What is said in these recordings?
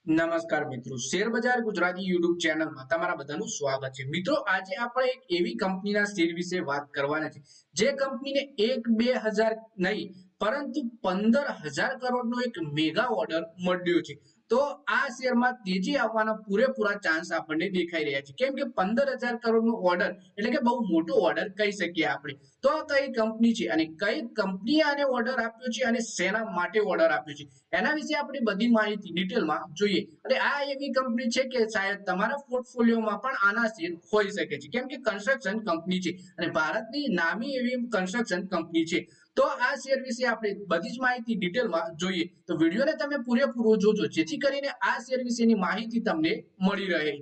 નમસ્કાર મિત્રો, શેર બજાર ગુજરાતી યુટ્યુબ ચેનલમાં તમારા બધાનું સ્વાગત છે. મિત્રો, આજે આપણે એક એવી કંપનીના શેર વિશે વાત કરવાના છે જે કંપનીને 1-2 હજાર નહીં પરંતુ 15,000 કરોડનો એક મેગા ઓર્ડર મળ્યો છે. તો આ શેરમાં તેજી આવવાના પૂરેપૂરા ચાન્સ આપણને દેખાઈ રહ્યા છે. કેમ કે 15,000 કરોડનો ઓર્ડર એટલે કે બહુ મોટો ઓર્ડર કહી શકીએ આપણે. તો આ કઈ કંપની છે અને કઈ કંપનીએ આને ઓર્ડર આપ્યો છે અને શેના માટે ઓર્ડર આપ્યો છે એના વિશે આપણે બધી માહિતી ડિટેલમાં જોઈએ. અને આ એવી કંપની છે કે શાયદ તમારા પોર્ટફોલિયોમાં પણ આના શેર હોઈ શકે છે. કેમ કે કન્સ્ટ્રક્શન કંપની છે અને ભારતની નામી એવી કન્સ્ટ્રક્શન કંપની છે. તો આ શેર વિશે આપણે બધી જ માહિતી ડિટેલમાં જોઈએ. તો વિડીયોને તમે પૂરેપૂરો જોજો જેથી કરીને આ શેર વિશેની માહિતી તમને મળી રહે.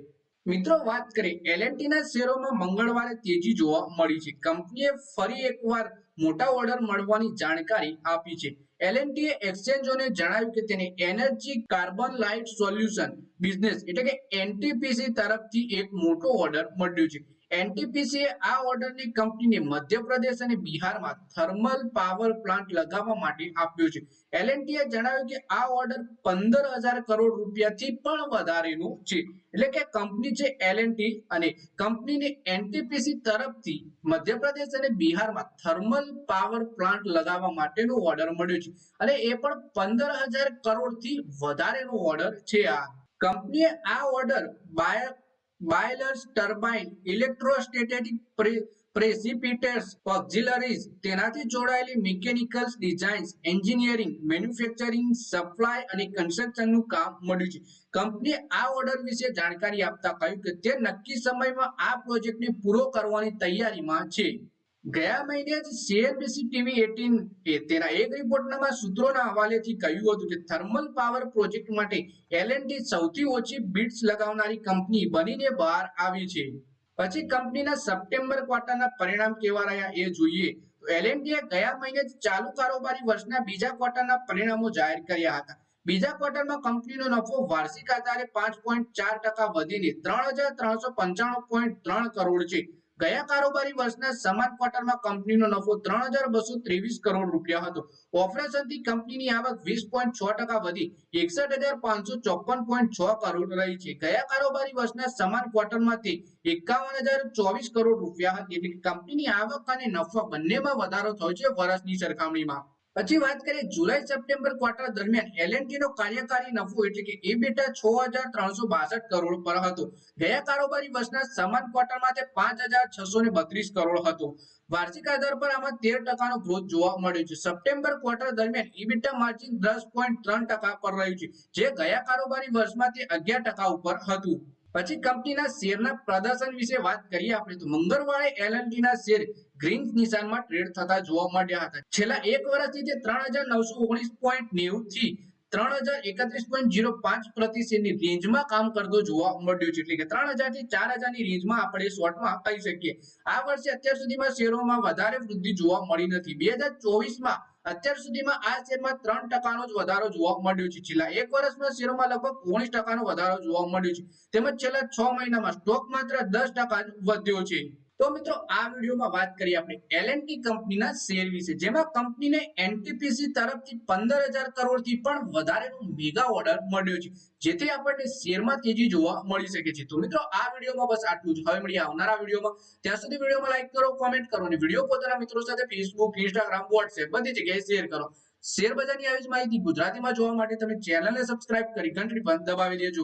મિત્રો, વાત કરીએ L&T ના શેરોમાં મંગળવારે તેજી જોવા મળી છે. કંપનીએ ફરી એકવાર મોટા ઓર્ડર મળવાની જાણકારી આપી છે. L&T એ એક્સચેન્જોને જણાવ્યું કે તેને energy carbon light solution business એટલે કે NTPC તરફથી એક મોટો ઓર્ડર મળ્યો છે. NTPC એ આ ઓર્ડરને કંપનીને મધ્યપ્રદેશ અને બિહારમાં થર્મલ પાવર પ્લાન્ટ લગાવવા માટે આપ્યો છે. L&T એ જણાવ્યું કે આ ઓર્ડર 15,000 કરોડ રૂપિયાથી પણ વધારેનો છે. એટલે કે કંપની છે L&T અને કંપનીને NTPC તરફથી મધ્યપ્રદેશ અને બિહારમાં થર્મલ પાવર પ્લાન્ટ લગાવવા માટેનો ઓર્ડર મળ્યો છે અને એ પણ 15,000 કરોડથી વધારેનો ઓર્ડર છે. આ કંપનીએ આ ઓર્ડર બાયલર્સ ટર્બાઇન ઇલેક્ટ્રોસ્ટેટિક પ્રેસિપિટેટ્સ ઓક્સિલરીઝ તેનાથી જોડાયેલી મિકેનિકલ્સ ડિઝાઇન્સ એન્જિનિયરિંગ મેન્યુફેક્ચરિંગ સપ્લાય અને કન્સ્ટ્રક્શનનું કામ મળ્યું છે. કંપનીએ આ ઓર્ડર વિશે જાણકારી આપતા કહ્યું કે તે નક્કી સમયમાં આ પ્રોજેક્ટને પૂરો કરવાની તૈયારીમાં છે. ગયા મહિને જ CNBC TV 18 એ તેના એક રિપોર્ટમાં સૂત્રોના હવાલેથી કહ્યું હતું કે થર્મલ પાવર પ્રોજેક્ટ માટે L&T સૌથી ઓછી બિડ્સ લગાવનારી કંપની બનીને બહાર આવી છે. પછી કંપનીના સપ્ટેમ્બર ક્વાર્ટરના પરિણામ કેવા રહ્યા એ જોઈએ. L&T એ ગયા મહિને જ ચાલુ કારોબારી વર્ષના બીજા ક્વાર્ટરના પરિણામો જાહેર કર્યા હતા. બીજા ક્વાર્ટરમાં કંપનીનો નફો વાર્ષિક આધારે 5.4% વધીને 3,395.3 કરોડ છે. ગયા કારોબારી વર્ષના સમાન ક્વાર્ટરમાં કંપનીનો નફો 3,223 કરોડ રૂપિયા હતો. ઓપરેશનથી કંપનીની આવક 20.6% વધી 61,554.6 કરોડ રહી છે. ગયા કારોબારી વર્ષના સમાન ક્વાર્ટરમાં તે 51,024 કરોડ રૂપિયા હતી. એટલે કંપનીની આવક અને નફા બંનેમાં વધારો થયો છે વર્ષની સરખામણીમાં. પછી વાત કરીએ જુલાઈ સપ્ટેમ્બર ક્વાર્ટર દરમિયાન L&T નો કાર્યકારી નફો એટલે કે EBITDA 6,362 કરોડ પર હતો. ગયા કારોબારી વર્ષના સમાન ક્વાર્ટરમાં તે 5,632 કરોડ હતો. વાર્ષિક આધાર પર આમાં 13% ગ્રોથ જોવા મળ્યો છે. સપ્ટેમ્બર ક્વાર્ટર દરમિયાન EBITDA માર્જિન 10.3% પર રહ્યું છે, જે ગયા કારોબારી વર્ષમાં તે 11% ઉપર હતું. પછી કંપનીના શેરના પ્રદર્શન વિશે વાત કરીએ આપણે તો મંગળવારે L&T ના શેર ગ્રીન નિશાનમાં ટ્રેડ થતા જોવા મળ્યા હતા. છેલ્લા એક વર્ષથી તે 3,919.90 થી 3,031.05 પ્રતિ શેરની રેન્જમાં કામ કરતો જોવા મળ્યો છે. એટલે કે 3,000 થી 4,000 ની રેન્જમાં આપણે શોર્ટમાં કહી શકીએ. આ વર્ષે અત્યાર સુધીમાં શેરોમાં વધારે વૃદ્ધિ જોવા મળી નથી. 2024માં અત્યાર સુધીમાં આ શેરમાં 3%નો જ વધારો જોવા મળ્યો છે. છેલ્લા એક વર્ષમાં શેરોમાં લગભગ 19%નો વધારો જોવા મળ્યો છે. તેમજ છેલ્લા 6 મહિનામાં સ્ટોક માત્ર 10% જ વધ્યો છે. તો મિત્રો, આ વિડીયોમાં વાત કરીએ આપણે L&T કંપનીના શેર વિશે, જેમાં કંપનીને NTPC તરફથી 15,000 કરોડથી પણ વધારેનો મેગા ઓર્ડર મળ્યો છે, જેથી આપણને શેરમાં તેજી જોવા મળી શકે છે. તો મિત્રો, આ વિડીયોમાં બસ આટલું જ. હવે મળીએ આવનારા વિડીયોમાં. ત્યાં સુધી વિડીયોમાં લાઈક કરો, કોમેન્ટ કરો અને વિડીયો પોતાના મિત્રો સાથે ફેસબુક, ઇન્સ્ટાગ્રામ, વોટ્સએપ બધી જગ્યાએ શેર કરો. શેર બજારની આવી જ માહિતી ગુજરાતીમાં જોવા માટે તમે ચેનલને સબસ્ક્રાઇબ કરી ઘંટડી પણ દબાવી દેજો.